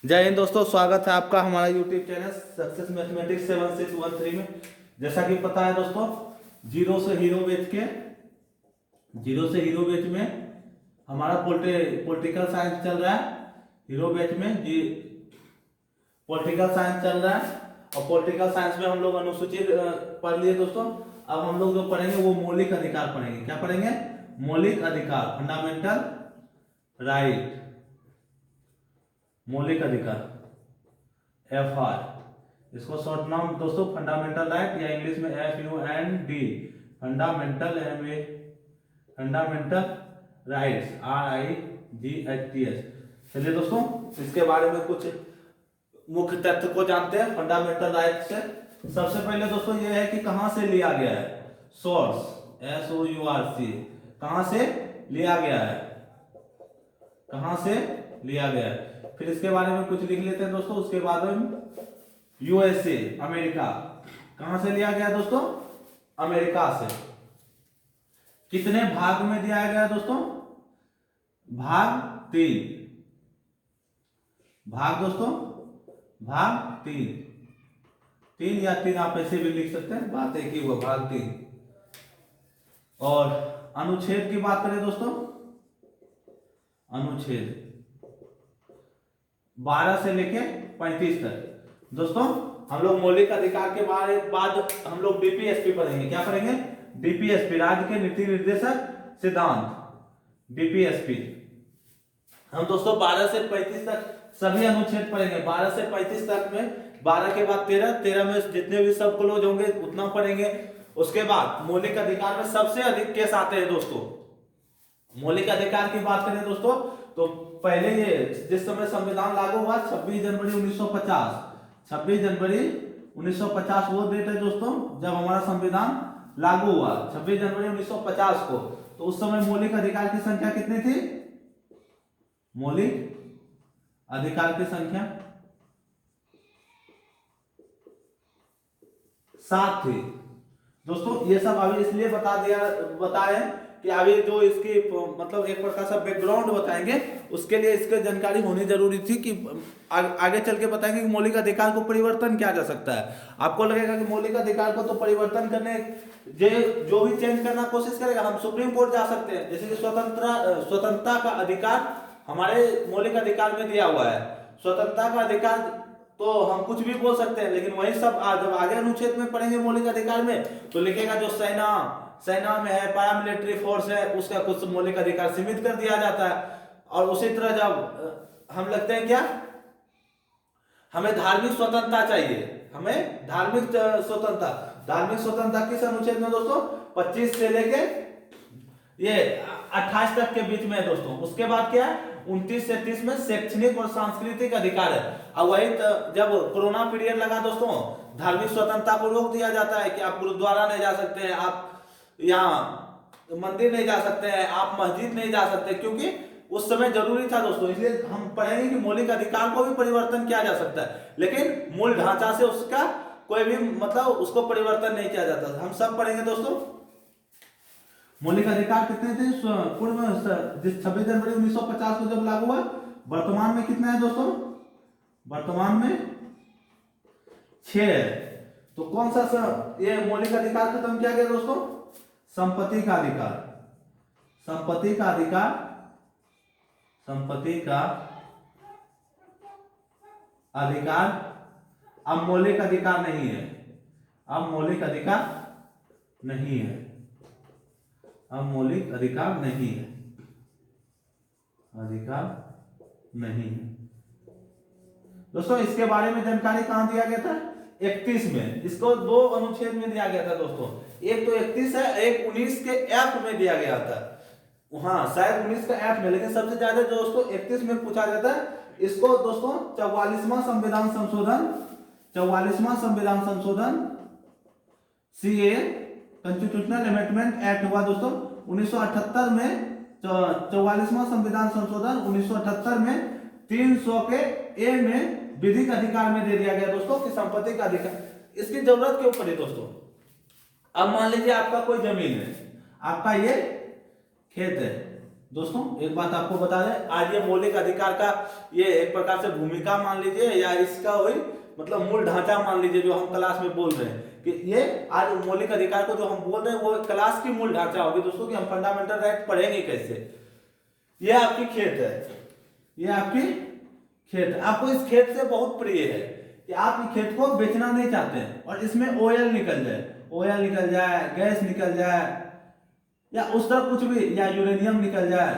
जय हिंद दोस्तों, स्वागत है आपका हमारा यूट्यूब चैनल सक्सेस मैथमेटिक्स 7613 में। जैसा कि पता है दोस्तों, जीरो से हीरो बैच में हमारा पॉलिटिकल साइंस चल रहा है। हीरो बैच में जी पॉलिटिकल साइंस चल रहा है और पॉलिटिकल साइंस में हम लोग अनुसूचित पढ़ लिए दोस्तों। अब हम लोग जो पढ़ेंगे वो मौलिक अधिकार पढ़ेंगे। क्या पढ़ेंगे? मौलिक अधिकार, फंडामेंटल राइट, मौलिक अधिकार, FR। इसको शॉर्ट नाम दोस्तों फंडामेंटल राइट या इंग्लिश में FUND, फंडामेंटल राइट्स, RIGHTS। चलिए दोस्तों, इसके बारे में कुछ मुख्य तथ्य को जानते हैं फंडामेंटल राइट से। सबसे पहले दोस्तों ये है कि कहां से लिया गया है। सोर्स, SOURC, कहां से लिया गया है, कहां से लिया गया है। फिर इसके बारे में कुछ लिख लेते हैं दोस्तों। उसके बाद में USA, अमेरिका, कहां से लिया गया दोस्तों? अमेरिका से। कितने भाग में दिया गया दोस्तों? भाग 3। भाग दोस्तों, भाग 3 या 3 आप ऐसे भी लिख सकते हैं, बात एक ही हुआ, भाग 3। और अनुच्छेद की बात करें दोस्तों, अनुच्छेद 12 से लेके 35 तक। दोस्तों हम लोग मौलिक अधिकार के बाद हम लोग DPSP पढ़ेंगे। क्या पढ़ेंगे? DPSP, राज्य के नीति निर्देशक सिद्धांत, DPSP। हम दोस्तों 12 से 35 तक सभी अनुच्छेद पढ़ेंगे। 12 से 35 तक में 12 के बाद 13 में जितने भी सब क्लोज होंगे उतना पढ़ेंगे। उसके बाद मौलिक अधिकार में सबसे अधिक केस आते हैं दोस्तों। मौलिक अधिकार की बात करें दोस्तों तो पहले ये जिस समय संविधान लागू हुआ 26 जनवरी 1950, 26 जनवरी 1950 वो डेट है दोस्तों जब हमारा संविधान लागू हुआ, 26 जनवरी 1950 को। तो उस समय मौलिक अधिकार की संख्या कितनी थी? मौलिक अधिकार की संख्या 7 थी दोस्तों। ये सब अभी इसलिए बताए कि अभी जो इसकी मतलब एक प्रकार से बैकग्राउंड बताएंगे, उसके लिए इसकी जानकारी होनी जरूरी थी कि आगे चल के बताएंगे कि मौलिक अधिकार को परिवर्तन किया जा सकता है। आपको लगेगा कि मौलिक अधिकार को तो परिवर्तन करने जो भी चेंज करना कोशिश करेगा, हम सुप्रीम कोर्ट जा सकते हैं। जैसे कि स्वतंत्रता का अधिकार हमारे मौलिक अधिकार में दिया हुआ है। स्वतंत्रता का अधिकार तो हम कुछ भी बोल सकते हैं, लेकिन वही सब जब आगे अनुच्छेद में पढ़ेंगे मौलिक अधिकार में तो लिखेगा जो सेना में है, पैरामिलिट्री फोर्स है, उसका कुछ मौलिक अधिकार सीमित कर दिया जाता है। और उसी तरह जब हम लगते हैं क्या, हमें धार्मिक स्वतंत्रता चाहिए, हमें धार्मिक स्वतंत्रता किस अनुच्छेद में दोस्तों? 25 से लेके ये 28 तक के बीच में है दोस्तों। उसके बाद क्या है? 29 से 30 में शैक्षणिक और सांस्कृतिक अधिकार है। अब वही जब कोरोना पीरियड लगा दोस्तों, धार्मिक स्वतंत्रता को रोक दिया जाता है कि आप गुरुद्वारा नहीं जा सकते हैं, आप यहाँ मंदिर नहीं जा सकते हैं, आप मस्जिद नहीं जा सकते, क्योंकि उस समय जरूरी था दोस्तों। इसलिए हम पढ़ेंगे कि मौलिक अधिकार को भी परिवर्तन किया जा सकता है, लेकिन मूल ढांचा से उसका कोई भी मतलब उसको परिवर्तन नहीं किया जाता। हम सब पढ़ेंगे दोस्तों। मौलिक अधिकार कितने थे पूर्व में? 26 जनवरी 1950 को जब लागू हुआ। वर्तमान में कितना है दोस्तों? वर्तमान में 6 है। तो कौन सा ये मौलिक अधिकार खत्म किया गया दोस्तों? संपत्ति का अधिकार, संपत्ति का अधिकार, संपत्ति का अधिकार अब मौलिक अधिकार नहीं है। अब मौलिक अधिकार नहीं है, अब मौलिक अधिकार नहीं है, अधिकार नहीं है दोस्तों। इसके बारे में जानकारी कहां दिया गया था? 31 में। इसको 2 अनुच्छेद में दिया गया था दोस्तों। एक तो 31 है, एक 19 के F में दिया गया था। हाँ शायद 19 का F में, लेकिन सबसे ज्यादा दोस्तों 31 में पूछा जाता है। इसको दोस्तों 44वां संविधान संशोधन, 44वां संविधान संशोधन CA कॉन्स्टिट्यूशनल अमेंडमेंट एक्ट हुआ दोस्तों 1978 में। 44वां संविधान संशोधन 1978 में 300 के A में विधिक अधिकार में दे दिया गया दोस्तों कि संपत्ति का अधिकार। इसकी जरूरत क्यों पड़ी दोस्तों? अब मान लीजिए आपका कोई जमीन है, आपका ये खेत है, दोस्तों एक बात आपको बता दें, आज ये मौलिक अधिकार का ये एक प्रकार से भूमिका मान लीजिए या इसका वही मतलब मूल ढांचा मान लीजिए, जो हम क्लास में बोल रहे हैं कि ये आज मौलिक अधिकार को जो हम बोल रहे हैं वो क्लास की मूल ढांचा होगी दोस्तों, कि हम फंडामेंटल राइट पढ़ेंगे कैसे। ये आपकी खेत है, ये आपकी खेत है, आपको इस खेत से बहुत प्रिय है कि आप इस खेत को बेचना नहीं चाहते हैं और इसमें ऑयल निकल जाए, ऑयल निकल जाए, गैस निकल जाए या उस तरह कुछ भी, या यूरेनियम निकल जाए,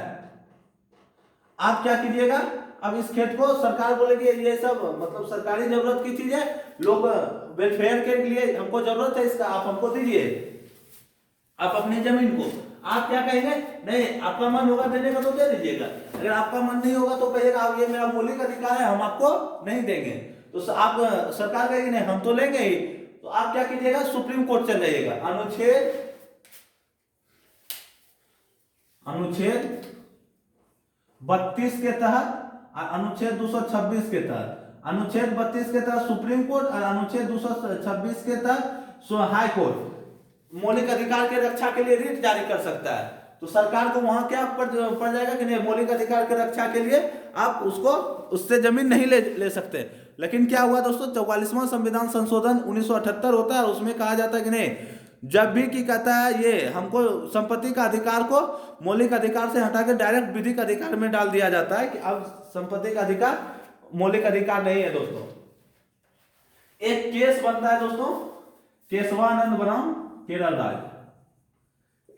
आप क्या कीजिएगा, अब इस खेत को सरकार बोलेगी ये सब मतलब सरकारी जरूरत की चीज है, लोग वेलफेयर के लिए हमको जरूरत है इसका, आप हमको दीजिए, आप अपनी जमीन को, आप क्या कहेंगे, नहीं आपका मन होगा देने का तो दे दीजिएगा, अगर आपका मन नहीं होगा तो कहिएगा अब ये मेरा मौलिक अधिकार है हम आपको नहीं देंगे। तो आप सरकार कहेगी नहीं हम तो लेंगे ही, तो आप क्या कीजिएगा, सुप्रीम कोर्ट चल जाइएगा, अनुच्छेद 32 के तहत, अनुच्छेद 226 के तहत, अनुच्छेद 32 के तहत सुप्रीम कोर्ट और अनुच्छेद 226 के तहत हाई कोर्ट मौलिक अधिकार के रक्षा के लिए रिट जारी कर सकता है। तो सरकार को वहां क्या पड़ जाएगा कि नहीं, मौलिक अधिकार के रक्षा के लिए आप उसको उससे जमीन नहीं ले सकते। लेकिन क्या हुआ दोस्तों, 44वां संविधान संशोधन 1978 होता है, उसमें कहा जाता है कि नहीं, जब भी की कहता है ये हमको संपत्ति का अधिकार को मौलिक अधिकार से हटा के डायरेक्ट विधिक अधिकार में डाल दिया जाता है कि अब संपत्ति का अधिकार मौलिक अधिकार नहीं है। दोस्तों एक केस बनता है दोस्तों, केशवानंद बनाम केरल राज्य,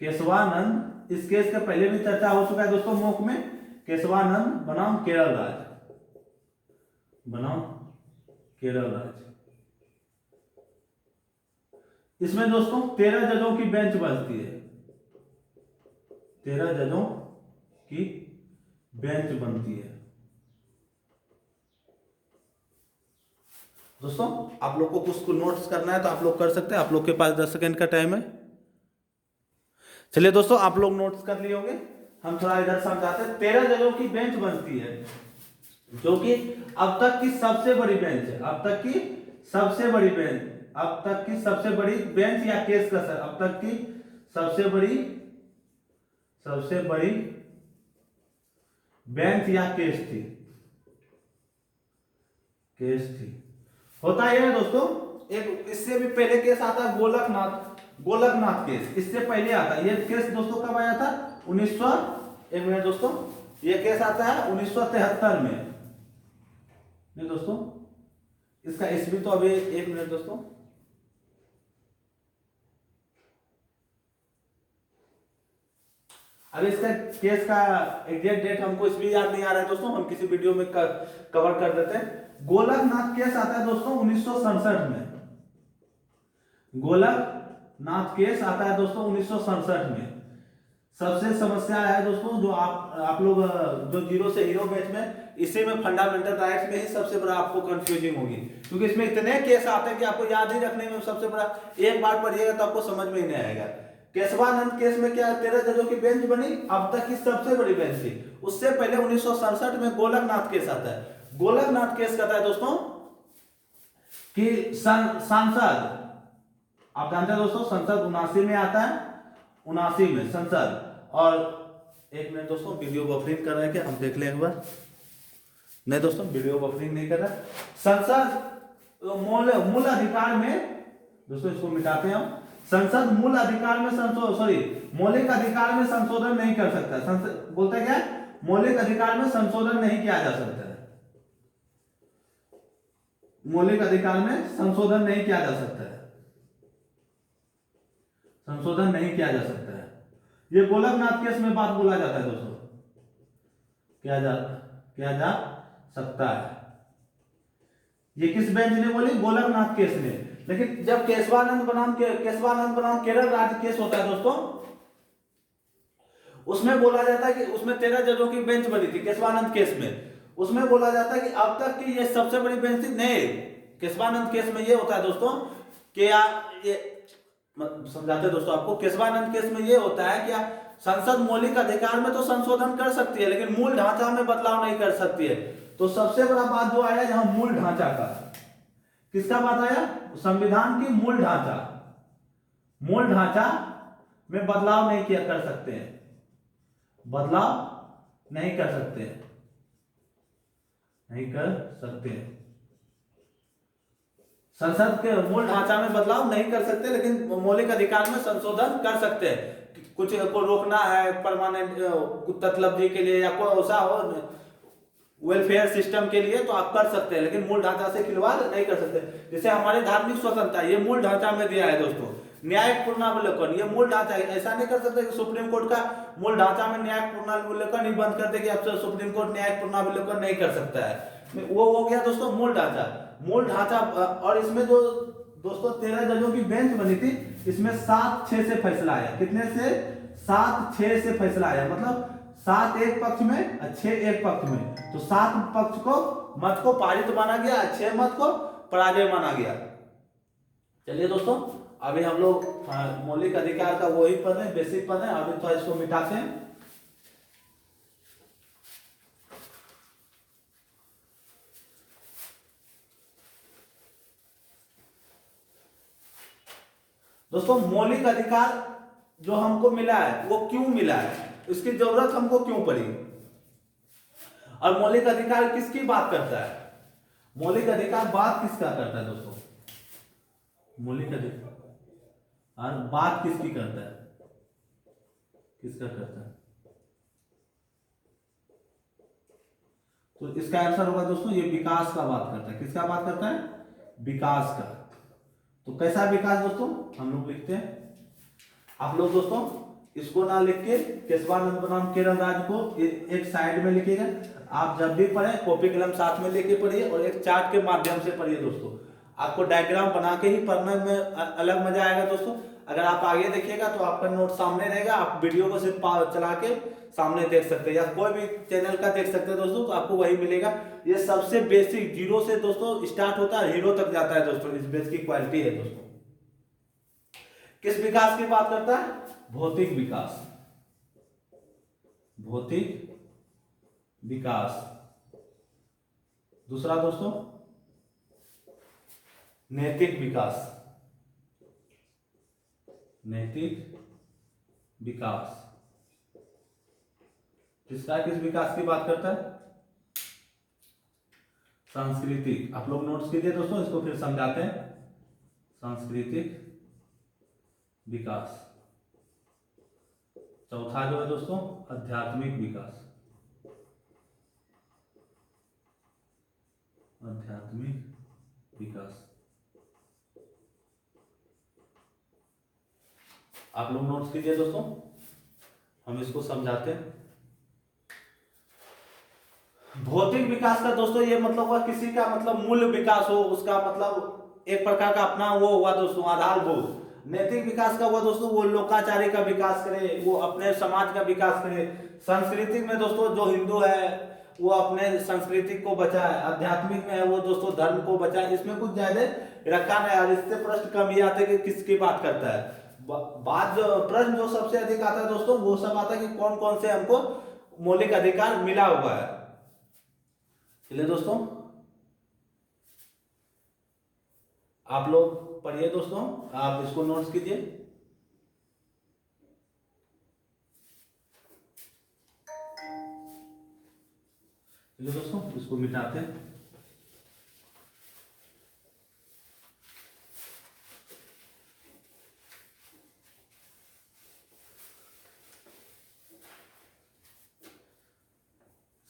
केशवानंद, इस केस का पहले भी चर्चा हो चुका है दोस्तों मॉक में, केशवानंद बनाम केरल राज्य, बनाम केरल राज्य। इसमें दोस्तों 13 जजों की बेंच बजती है, 13 जजों की बेंच बनती है। दोस्तों आप लोग को कुछ नोट्स करना है तो आप लोग कर सकते हैं, आप लोग के पास 10 सेकंड का टाइम है। चलिए दोस्तों आप लोग नोट्स कर लिए होंगे, हम थोड़ा इधर समझाते हैं। 13 जजों की बेंच बनती है जो कि अब तक की सबसे बड़ी बेंच है, अब तक की सबसे बड़ी बेंच, अब तक की सबसे बड़ी बेंच या केस का सर, अब तक की सबसे बड़ी बेंच या केस थी, होता यह है दोस्तों। एक इससे भी पहले केस आता है गोलकनाथ केस, इससे पहले आता है ये केस दोस्तों, कब आया था, 1900, एक मिनट दोस्तों, ये केस आता है 1973 में, नहीं दोस्तों इसका ईस्वी तो अभी, एक मिनट दोस्तों, अब इसका केस का एग्जैक्ट डेट हमको इसलिए याद नहीं आ रहा है दोस्तों, हम किसी वीडियो में कवर कर देते हैं। गोलकनाथ केस आता है दोस्तों 1967 में, गोलकनाथ केस आता है दोस्तों 1967 में। सबसे समस्या है दोस्तों जो आप लोग जो जीरो से हीरो बैच में, इसी में फंडामेंटल राइट्स में ही सबसे बड़ा आपको कंफ्यूजिंग होगी, क्योंकि इसमें इतने केस आते हैं कि आपको याद ही रखने में सबसे बड़ा, एक बार पढ़िएगा तो आपको समझ में ही नहीं आएगा। केशवानंद केस में क्या 13 जजों की बेंच बनी, अब तक की सबसे बड़ी बेंच थी। उससे पहले 1967 में गोलकनाथ केस आता है। गोलकनाथ केस कहता है दोस्तों कि सांसद, आप जानते हैं दोस्तों संसद 79 में आता है, 79 में संसद, और एक मिनट दोस्तों वीडियो बफरिंग कर रहे हैं क्या, हम देख लें एक बार, नहीं दोस्तों वीडियो बफरिंग नहीं कर रहा। संसद मूल अधिकार में दोस्तों, इसको मिटाते हैं हम, संसद मूल अधिकार में मौलिक अधिकार में संशोधन नहीं कर सकता। संसद बोलता है क्या, मौलिक अधिकार में संशोधन नहीं किया जा सकता है, मौलिक अधिकार में संशोधन नहीं किया जा सकता है, संशोधन नहीं किया जा सकता है। ये गोलकनाथ केस में बात बोला जाता है दोस्तों, किया जा सकता है। ये किस बेंच ने बोली, गोलकनाथ केस ने। लेकिन जब केशवानंद बनाम केरल राज्य केस होता है दोस्तों, उसमें बोला जाता है कि उसमें 13 जजों की बेंच बनी थी केशवानंद केस में, उसमें बोला जाता है कि अब तक की ये सबसे बड़ी बेंच थी। नहीं, केशवानंद केस में ये होता है दोस्तों कि ये समझाते हैं दोस्तों आपको, केशवानंद केस में ये होता है कि संसद मौलिक अधिकार में तो संशोधन कर सकती है लेकिन मूल ढांचा में बदलाव नहीं कर सकती है। तो सबसे बड़ा बात जो आया यहाँ मूल ढांचा का, किसका बात आया, संविधान की मूल ढांचा में बदलाव नहीं किया कर सकते हैं। बदलाव नहीं कर सकते, नहीं कर सकते। संसद के मूल ढांचा में बदलाव नहीं कर सकते, लेकिन मौलिक अधिकार में संशोधन कर सकते हैं। कुछ को रोकना है परमानेंट ततलबी के लिए या कोई ऐसा हो वेलफेयर सिस्टम के लिए तो आप कर सकते हैं, लेकिन मूल ढांचा से खिलवाड़ नहीं कर सकते। जैसे हमारी धार्मिक स्वतंत्रता, ये मूल ढांचा में दिया है दोस्तों। न्यायिक पुनरावलोकन, ये मूल ढांचा है। ऐसा नहीं कर सकते कि सुप्रीम कोर्ट का मूल ढांचा में न्यायिक पुनरावलोकन ही बंद कर दे कि अब सुप्रीम कोर्ट न्यायिक पुनरावलोकन नहीं कर सकता है। वो हो गया दोस्तों मूल ढांचा। मूल ढांचा और इसमें जो दोस्तों 13 जजों की बेंच बनी थी, इसमें 7-6 से फैसला आया। कितने से? 7-6 से फैसला आया, मतलब 7 एक पक्ष में और 6 एक पक्ष में। तो 7 पक्ष को मत को पारित माना गया, 6 मत को पराजय माना गया। चलिए दोस्तों, अभी हम लोग मौलिक अधिकार का वही पढ़ रहे हैं, बेसिक पढ़ रहे हैं। अभी तो इसको मिटाते हैं। दोस्तों मौलिक अधिकार जो हमको मिला है वो क्यों मिला है, इसकी जरूरत हमको क्यों पड़ी, और मौलिक अधिकार किसकी बात करता है? मौलिक अधिकार बात किसका करता है दोस्तों? मौलिक अधिकार और बात किसकी करता है? किसका करता है? तो इसका आंसर होगा दोस्तों, ये विकास का बात करता है। किसका बात करता है? विकास का। तो कैसा विकास दोस्तों? हम लोग लिखते हैं, आप लोग दोस्तों इसको ना लिख के केशवानंद बनाम केरल राज को एक साइड में लिखिएगा। आप जब भी पढ़े कॉपी कलम साथ में लेके पढ़िए और एक चार्ट के माध्यम से पढ़िए दोस्तों। आपको डायग्राम बना के ही पढ़ने में अलग मजा आएगा दोस्तों। अगर आप आगे देखिएगा तो आपका नोट सामने रहेगा, आप वीडियो को सिर्फ चला के सामने देख सकते हैं या कोई भी चैनल का देख सकते हैं दोस्तों, तो आपको वही मिलेगा। ये सबसे बेसिक 0 से दोस्तों स्टार्ट होता है, हीरो तक जाता है दोस्तों। इस बेस की क्वालिटी है दोस्तों। किस विकास की बात करता है? भौतिक विकास, भौतिक विकास। दूसरा दोस्तों नैतिक विकास, नैतिक विकास। किसका किस विकास की बात करता है? सांस्कृतिक। आप लोग नोट्स कीजिए दोस्तों, इसको फिर समझाते हैं। सांस्कृतिक विकास। चौथा जो है दोस्तों आध्यात्मिक विकास, आध्यात्मिक विकास। आप लोग नोट्स कीजिए दोस्तों, हम इसको समझाते हैं। भौतिक विकास का दोस्तों ये मतलब हुआ किसी का मतलब मूल विकास हो, उसका मतलब एक प्रकार का अपना वो हुआ दोस्तों आधारभूत। नैतिक विकास का हुआ दोस्तों वो लोकाचारी का विकास करे, वो अपने समाज का विकास करे। सांस्कृतिक में दोस्तों जो हिंदू है वो अपने संस्कृति को बचाए, आध्यात्मिक में है वो दोस्तों धर्म को बचाए। इसमें कुछ ज्यादा रखा नहीं और इससे प्रश्न कम ये आते कि किसकी बात करता है। बात जो प्रश्न जो सबसे अधिक आता है दोस्तों वो सब आता है कि कौन कौन से हमको मौलिक अधिकार मिला हुआ है। चलिए दोस्तों आप लोग पढ़िए दोस्तों, आप इसको नोट्स कीजिए। चलिए दोस्तों इसको मिटाते हैं।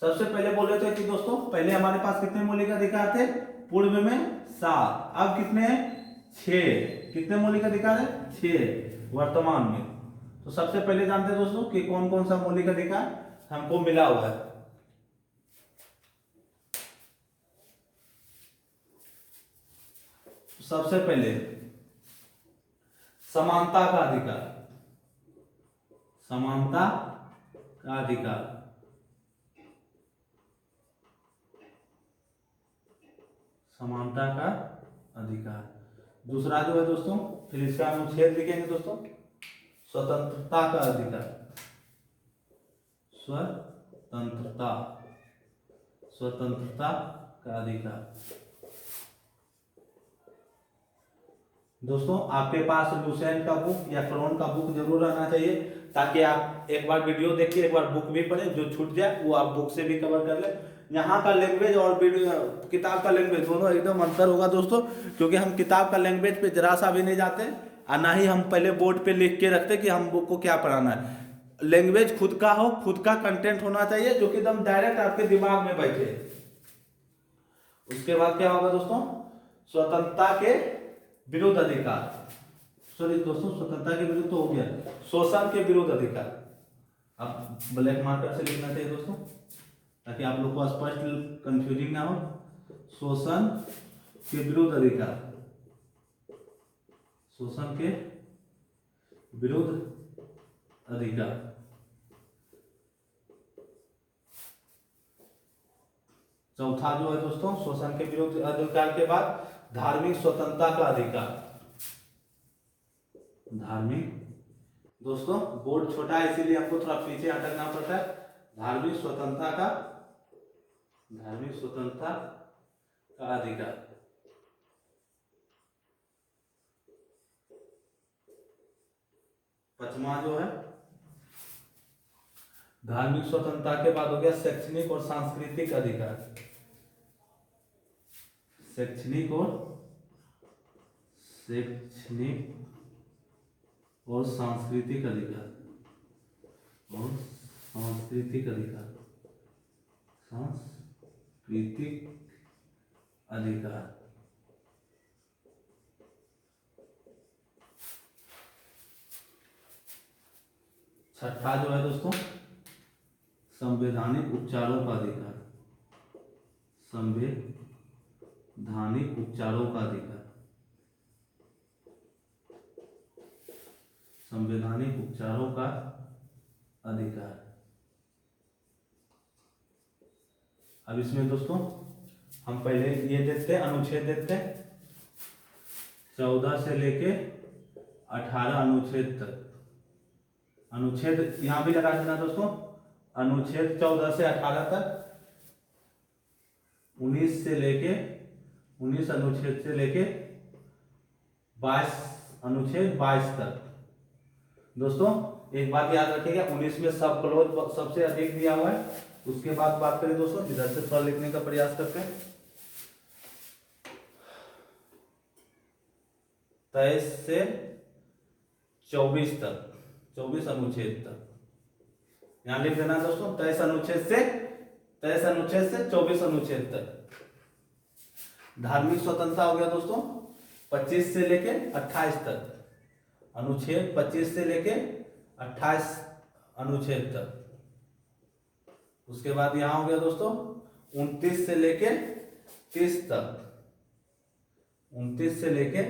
सबसे पहले बोल रहे थे कि दोस्तों पहले हमारे पास कितने मौलिक अधिकार थे? पूर्व में 7, अब कितने हैं? 6। कितने मौलिक अधिकार है? 6 वर्तमान में। तो सबसे पहले जानते हैं दोस्तों कि कौन कौन सा मौलिक अधिकार हमको मिला हुआ है। सबसे पहले समानता का अधिकार, समानता का अधिकार। समानता का अधिकार। दूसरा जो है दोस्तों फिर इसका अनुच्छेद लिखेंगे दोस्तों, स्वतंत्रता का अधिकार, स्वतंत्रता, स्वतंत्रता का अधिकार। दोस्तों आपके पास लुसेंट का बुक या क्रोन का बुक जरूर रहना चाहिए, ताकि आप एक बार वीडियो देखिए, एक बार बुक भी पढ़ें, जो छूट जाए वो आप बुक से भी कवर कर लें। यहाँ का लैंग्वेज और वीडियो किताब का लैंग्वेज दोनों एकदम अंतर होगा दोस्तों, क्योंकि हम किताब का लैंग्वेज पे जरा सा भी नहीं जाते और ना ही हम पहले बोर्ड पे लिख के रखते कि हम बुक को क्या पढ़ाना है। लैंग्वेज खुद का हो, खुद का कंटेंट होना चाहिए जो कि एकदम डायरेक्ट आपके दिमाग में बैठे। उसके बाद क्या होगा दोस्तों, स्वतंत्रता के विरुद्ध अधिकार, सॉरी दोस्तों स्वतंत्रता के विरुद्ध तो हो गया, शोषण के विरुद्ध अधिकार। आप ब्लैक मार्कर से लिखना चाहिए दोस्तों ताकि आप लोग को स्पष्ट कंफ्यूजिंग ना हो। शोषण के विरुद्ध अधिकार, शोषण के विरुद्ध अधिकार। चौथा जो है दोस्तों, शोषण के विरुद्ध अधिकार के बाद धार्मिक स्वतंत्रता का अधिकार। धार्मिक, दोस्तों बोर्ड छोटा है इसीलिए आपको थोड़ा पीछे अटकना पड़ता है। धार्मिक स्वतंत्रता का, धार्मिक स्वतंत्रता का अधिकार। पांचवा जो है, धार्मिक स्वतंत्रता के बाद हो गया शैक्षणिक और सांस्कृतिक अधिकार। शैक्षणिक और सांस्कृतिक अधिकार, और सांस्कृतिक अधिकार, सांस्कृतिक अधिकार। छठा जो है दोस्तों, संवैधानिक उपचारों का अधिकार। संवैधानिक उपचारों का अधिकार, संवैधानिक उपचारों का अधिकार। अब इसमें दोस्तों हम पहले ये देखते हैं, अनुच्छेद देखते हैं 14 से लेके 18 अनुच्छेद तक। अनुच्छेद यहां भी लगा देना दोस्तों, अनुच्छेद 14 से 18 तक, 19 से लेके 19 अनुच्छेद से लेके 22 अनुच्छेद 22 तक। दोस्तों एक बात याद रखिएगा, 19 में सब क्लोज सबसे अधिक दिया हुआ है। उसके बाद बात करें दोस्तों, इधर से थोड़ा लिखने का प्रयास करते हैं। 23 से 24 तक, 24 अनुच्छेद तक यहां लिख देना दोस्तों। 23 अनुच्छेद से 24 अनुच्छेद तक। धार्मिक स्वतंत्रता हो गया दोस्तों 25 से लेके 28 तक, अनुच्छेद 25 से लेके 28 अनुच्छेद तक। उसके बाद यहां हो गया दोस्तों 29 से लेके 30 तक, 29 से लेके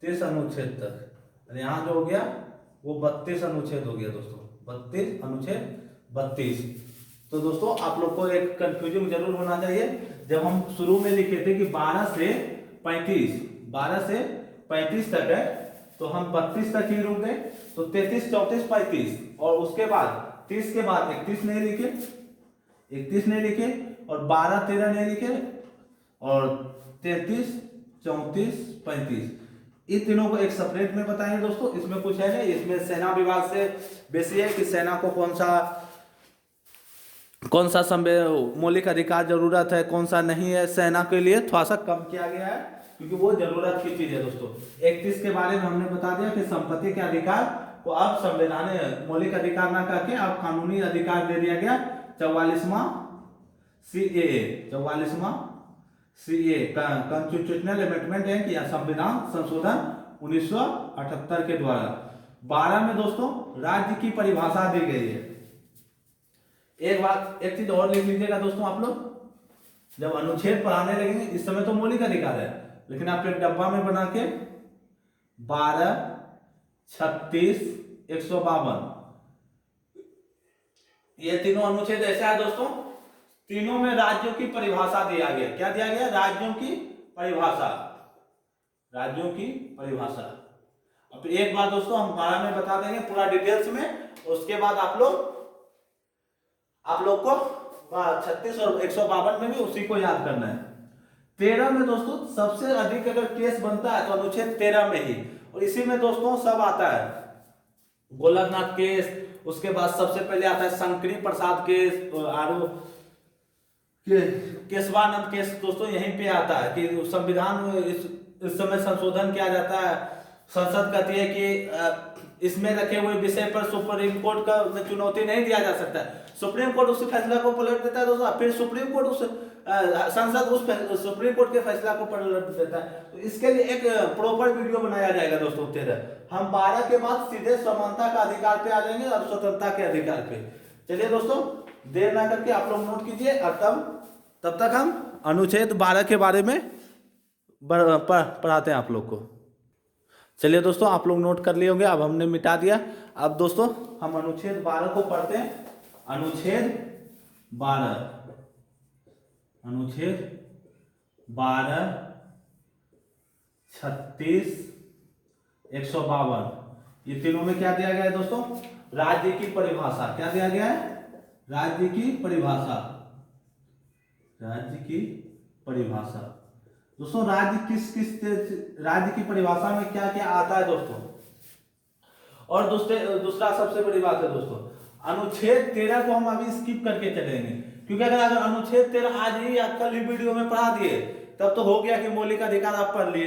30 अनुच्छेद तक। और यहां जो हो गया वो 32 अनुच्छेद हो गया दोस्तों, 32 अनुच्छेद 32। तो दोस्तों आप लोग को एक कंफ्यूजन जरूर होना चाहिए, जब हम शुरू में लिखे थे कि 12 से 35 तक है, तो हम 32 तक ही रुक गए। तो 33, 34, 35 और उसके बाद 30 के बाद 31 नहीं लिखे, 31 नहीं लिखे, और 12, 13 नहीं लिखे, और 33, 34, 35 इन तीनों को एक सेपरेट में बताएंगे दोस्तों। इसमें कुछ है नहीं, इसमें सेना विभाग से बेसी है कि सेना को कौन सा मौलिक अधिकार जरूरत है, कौन सा नहीं है। सेना के लिए थोड़ा सा कम किया गया है क्योंकि वो जरूरत की चीज है दोस्तों। 31 के बारे में हमने बता दिया कि संपत्ति के अधिकार को अब संविधान मौलिक अधिकार ना करके अब कानूनी अधिकार दे दिया गया। 44वां CAA कॉन्स्टिट्यूशनल अमेंडमेंट है कि संविधान संशोधन 1978 के द्वारा। 12 में दोस्तों राज्य की परिभाषा दी गई है। एक चीज और लिख लीजिएगा दोस्तों, आप लोग जब अनुच्छेद पढ़ाने लगेंगे, इस समय तो मौलिक अधिकार है, लेकिन आप एक डब्बा में बना के 12, 36, 152 ये तीनों अनुच्छेद ऐसा है दोस्तों, तीनों में राज्यों की परिभाषा दिया गया। क्या दिया गया? राज्यों की परिभाषा, राज्यों की परिभाषा। अब एक बार दोस्तों हम 12 में बता देंगे पूरा डिटेल्स में, उसके बाद आप लोग को 36 और 152 में भी उसी को याद करना है। 13 में दोस्तों सबसे अधिक अगर केस बनता है तो अनुच्छेद 13 में ही, और इसी में दोस्तों सब आता है। गोलकनाथ केस, उसके बाद सबसे पहले आता है शंकरी प्रसाद केस, आरो केशवानंद केस दोस्तों यहीं पे आता है कि संविधान में इस समय संशोधन किया जाता है। संसद कहती है कि इसमें रखे हुए विषय पर सुप्रीम कोर्ट का चुनौती नहीं दिया जा सकता है। सुप्रीम कोर्ट उस फैसला को पलट देता है दोस्तों, फिर सुप्रीम कोर्ट उस संसद उस सुप्रीम कोर्ट के फैसला को पलट देता है। तो इसके लिए एक प्रॉपर वीडियो बनाया जाएगा दोस्तों 13। हम 12 के बाद सीधे समानता का अधिकार पे आ जाएंगे और स्वतंत्रता के अधिकार पे। चलिए दोस्तों देर ना करके आप लोग नोट कीजिए, और तब तक हम अनुच्छेद 12 के बारे में पढ़ाते हैं आप लोग को। चलिए दोस्तों आप लोग नोट कर लिए होंगे, अब हमने मिटा दिया। अब दोस्तों हम अनुच्छेद 12 को पढ़ते हैं। अनुच्छेद 12, अनुच्छेद 12, 36, 152, ये तीनों में क्या दिया गया है दोस्तों? राज्य की परिभाषा। क्या दिया गया है? राज्य की परिभाषा। राज्य की परिभाषा दोस्तों, राज्य की परिभाषा में क्या क्या आता है दोस्तों? और दूसरा सबसे बड़ी बात है दोस्तों, अनुच्छेद 13 को हम अभी स्किप करके चलेंगे, क्योंकि अगर अनुच्छेद 13 आज ही या कल ही वीडियो में पढ़ा दिए तब तो हो गया कि मौलिक अधिकार आप पढ़ लिए।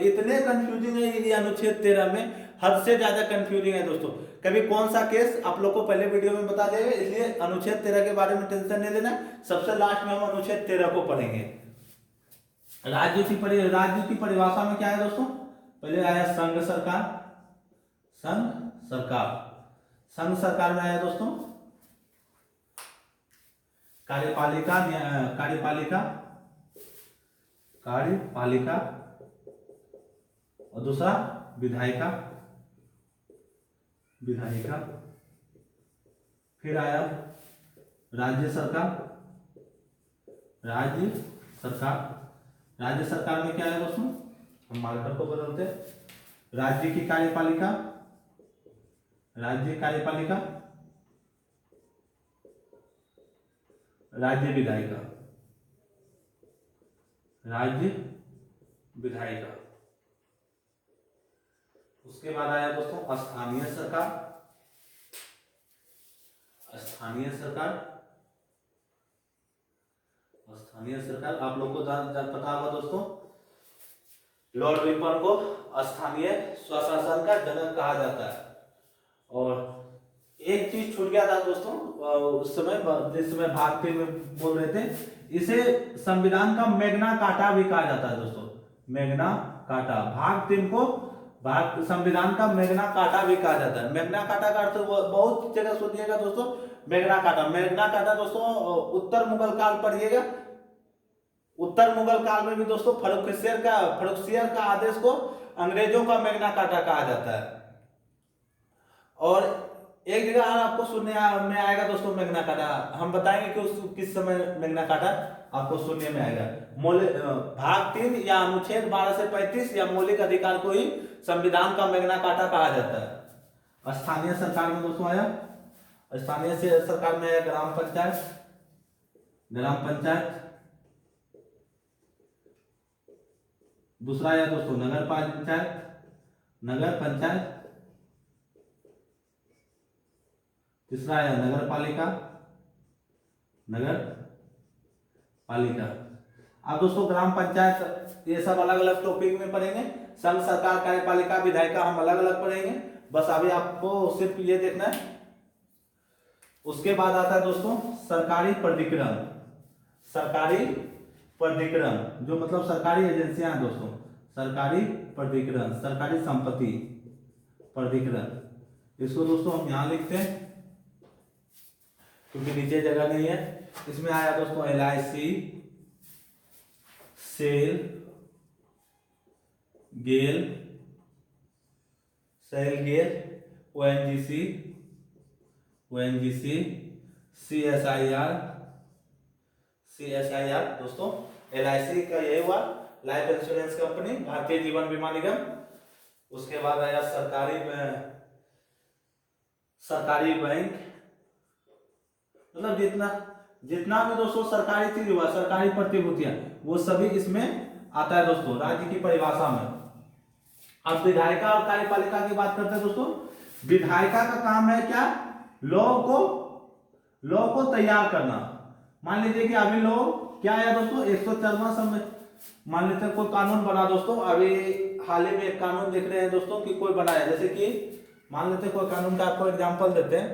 इतने कंफ्यूजिंग है ये अनुच्छेद 13 में, हद से ज्यादा कंफ्यूजिंग है दोस्तों। कभी कौन सा केस आप लोग को पहले वीडियो में बता देंगे, इसलिए अनुच्छेद 13 के बारे में टेंशन नहीं लेना। सबसे लास्ट में हम अनुच्छेद 13 को पढ़ेंगे। राज्य की परिभाषा में क्या है दोस्तों? पहले आया संघ सरकार। संघ सरकार में आया दोस्तों कार्यपालिका और दूसरा विधायिका। फिर आया राज्य सरकार में क्या है दोस्तों? हम मार्कर को बदलते हैं। राज्य कार्यपालिका, राज्य विधायिका। उसके बाद आया दोस्तों स्थानीय सरकार। आप लोग को पता होगा दोस्तों, लॉर्ड रिपन को स्थानीय स्वशासन का जनक कहा जाता है। और एक चीज छूट गया था दोस्तों उस समय, जिस समय भाग 3 में बोल रहे थे, इसे संविधान का मैग्ना कार्टा भी कहा जाता है दोस्तों। मैग्ना कार्टा, भाग 3 को संविधान का मैग्ना कार्टा भी कहा जाता है। मैग्ना कार्टा का अर्थ बहुत जगह सुनिएगा दोस्तों, मैग्ना कार्टा दोस्तों उत्तर मुगल काल पढ़िएगा। उत्तर मुगल काल में भी दोस्तों फर्रुखसियर का आदेश को अंग्रेजों का मैग्ना कार्टा कहा जाता है। और एक जगह आपको सुनने में आएगा दोस्तों मैग्ना कार्टा, हम बताएंगे कि किस समय मैग्ना कार्टा आपको सुनने में आएगा। भाग 3 या अनुच्छेद 12 से 35 या मौलिक अधिकार को ही संविधान का मैग्ना कार्टा कहा जाता है। स्थानीय सरकार में दोस्तों आया, स्थानीय सरकार में आया ग्राम पंचायत। दूसरा आया दोस्तों नगर पंचायत। तीसरा आया नगर पालिका। अब दोस्तों ग्राम पंचायत ये सब अलग अलग टॉपिक में पढ़ेंगे। संघ सरकार, कार्यपालिका, विधायिका हम अलग अलग पढ़ेंगे। बस अभी आपको सिर्फ ये देखना है। उसके बाद आता है दोस्तों सरकारी प्राधिकरण, जो मतलब सरकारी एजेंसियां हैं दोस्तों। सरकारी संपत्ति प्राधिकरण, इसको दोस्तों हम यहां लिखते हैं क्योंकि नीचे जगह नहीं है। इसमें आया दोस्तों LIC, सेल, गेल, ONGC, CSIR दोस्तों। LIC का यही हुआ, life insurance company, Bharatiya Jeevan बीमा निगम। उसके बाद आया सरकारी बैंक, मतलब जितना भी दोस्तों सरकारी चीज हुआ, सरकारी प्रतिभूतियां, वो सभी इसमें आता है दोस्तों राज्य की परिभाषा में। अब विधायिका और कार्यपालिका की बात करते हैं दोस्तों। विधायिका का काम है क्या, लॉ को तैयार करना। मान लीजिए कि अभी लॉ क्या है दोस्तों, 104वां मान लेते हैं कोई कानून बना दोस्तों, अभी हाल ही में एक कानून देख रहे हैं दोस्तों कि कोई बनाया, जैसे कि मान लेते हैं कोई कानून का आपको एग्जांपल देते हैं,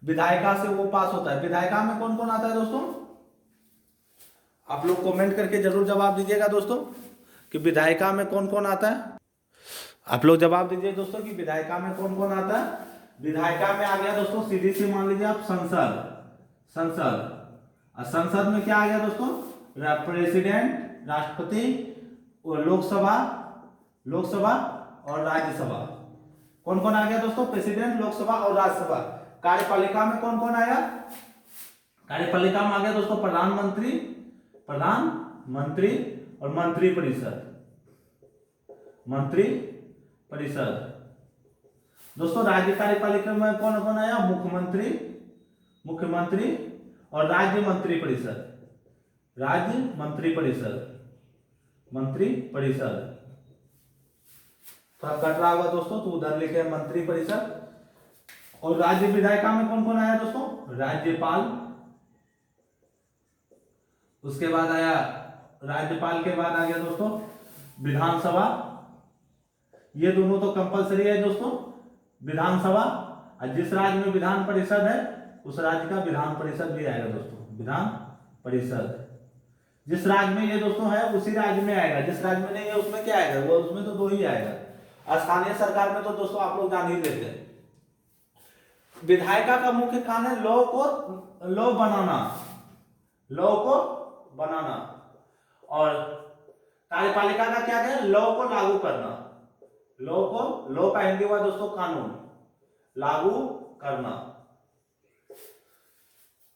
विधायिका से वो पास होता है। विधायिका में कौन कौन आता है दोस्तों, आप लोग कमेंट करके जरूर जवाब दीजिएगा दोस्तों कि विधायिका में कौन कौन आता है। आप लोग जवाब दीजिए दोस्तों कि विधायिका में कौन कौन आता है। विधायिका में आ गया दोस्तों सीधी सी, मान लीजिए आप संसद और संसद में क्या आ गया दोस्तों, प्रेसिडेंट, राष्ट्रपति और लोकसभा और राज्यसभा। कौन कौन आ गया दोस्तों, प्रेसिडेंट, लोकसभा और राज्यसभा। कार्यपालिका में कौन कौन आया, कार्यपालिका में आ गया दोस्तों प्रधानमंत्री और मंत्रिपरिषद। दोस्तों राज्य कार्यपालिका में कौन कौन आया, मुख्यमंत्री और राज्य मंत्रिपरिषद। थोड़ा कट रहा होगा दोस्तों तो उधर लिखे मंत्रिपरिषद। और राज्य विधायिका में कौन कौन आया दोस्तों, राज्यपाल। उसके बाद आया, राज्यपाल के बाद आ गया दोस्तों विधानसभा। ये दोनों तो कंपलसरी है दोस्तों, विधानसभा। और जिस राज्य में विधान परिषद है उस राज्य का विधान परिषद भी आएगा दोस्तों, विधान परिषद। जिस राज्य में ये दोस्तों है उसी राज्य में आएगा, जिस राज्य में नहीं है उसमें क्या आएगा, वो उसमें तो 2 ही आएगा। स्थानीय सरकार में तो दोस्तों आप लोग जान ही लेते हैं। विधायिका का मुख्य काम है लॉ को बनाना और कार्यपालिका का क्या है, लॉ को लागू करना। लॉ का हिंदी हुआ दोस्तों कानून, लागू करना।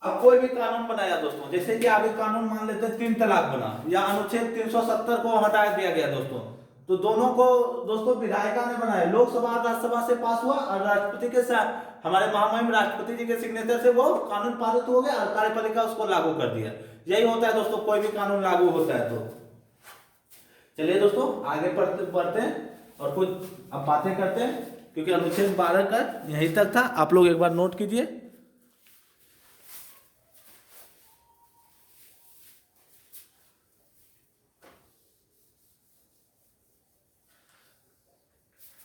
अब कोई भी कानून बनाया दोस्तों, जैसे कि अभी कानून मान लेते हैं 3 तलाक बना या अनुच्छेद 370 को हटा दिया गया दोस्तों, तो दोनों को दोस्तों विधायिका ने बनाया। लोकसभा और राज्यसभा से पास हुआ और राष्ट्रपति के साथ हमारे महामहिम राष्ट्रपति जी के सिग्नेचर से वो कानून पारित हो गया और कार्यपालिका उसको लागू कर दिया। यही होता है दोस्तों, कोई भी कानून लागू होता है तो। चलिए दोस्तों आगे बढ़ते हैं और कुछ अब बातें करते हैं, क्योंकि अनुच्छेद 12 का यहीं तक था। आप लोग एक बार नोट कीजिए।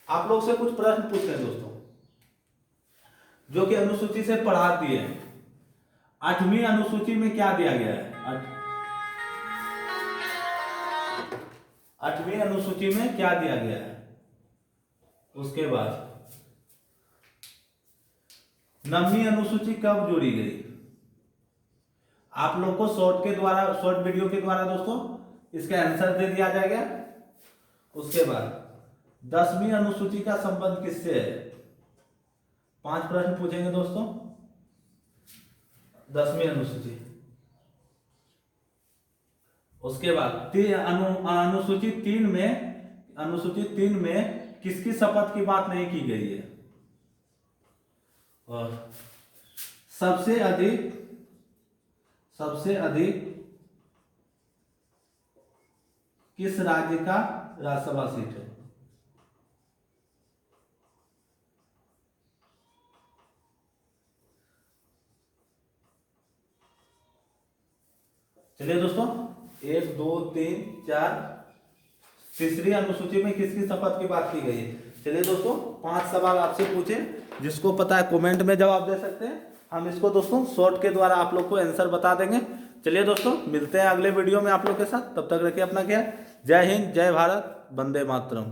आप लोग से कुछ प्रश्न पूछते हैं दोस्तों जो कि अनुसूची से पढ़ा दिए हैं। 8वीं अनुसूची में क्या दिया गया है, 8वीं अनुसूची में क्या दिया गया है। उसके बाद 9वीं अनुसूची कब जोड़ी गई। आप लोग को शॉर्ट वीडियो के द्वारा दोस्तों इसका आंसर दे दिया जाएगा। उसके बाद 10वीं अनुसूची का संबंध किससे है। 5 प्रश्न पूछेंगे दोस्तों। 10वीं अनुसूची, उसके बाद अनुसूची 3 में किसकी शपथ की बात नहीं की गई है। और सबसे अधिक किस राज्य का राज्यसभा सीट है। चलिए दोस्तों 1 2 3 4 तीसरी अनुसूची में किसकी शपथ की बात की गई है। चलिए दोस्तों 5 सवाल आपसे पूछे, जिसको पता है कमेंट में जवाब दे सकते हैं। हम इसको दोस्तों शॉर्ट के द्वारा आप लोग को आंसर बता देंगे। चलिए दोस्तों मिलते हैं अगले वीडियो में आप लोग के साथ, तब तक रखिए अपना ख्याल। जय हिंद, जय भारत, वंदे मातरम।